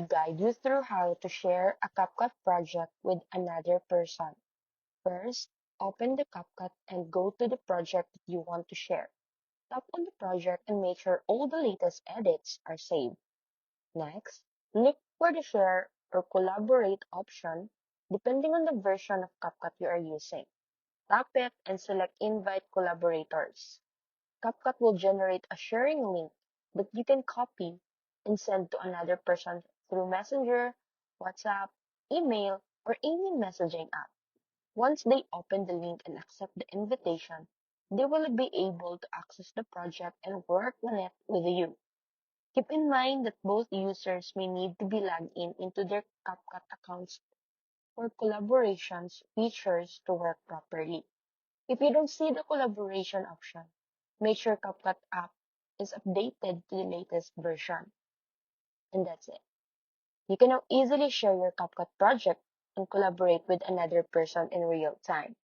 guide you through how to share a CapCut project with another person. First, open the CapCut and go to the project that you want to share. Tap on the project and make sure all the latest edits are saved. Next, look for the share or collaborate option depending on the version of CapCut you are using. Tap it and select invite collaborators. CapCut will generate a sharing link that you can copy and send to another person through Messenger, WhatsApp, email, or any messaging app. Once they open the link and accept the invitation, they will be able to access the project and work on it with you. Keep in mind that both users may need to be logged in into their CapCut accounts for collaborations features to work properly. If you don't see the collaboration option, make sure CapCut app is updated to the latest version. And that's it. You can now easily share your CapCut project and collaborate with another person in real time.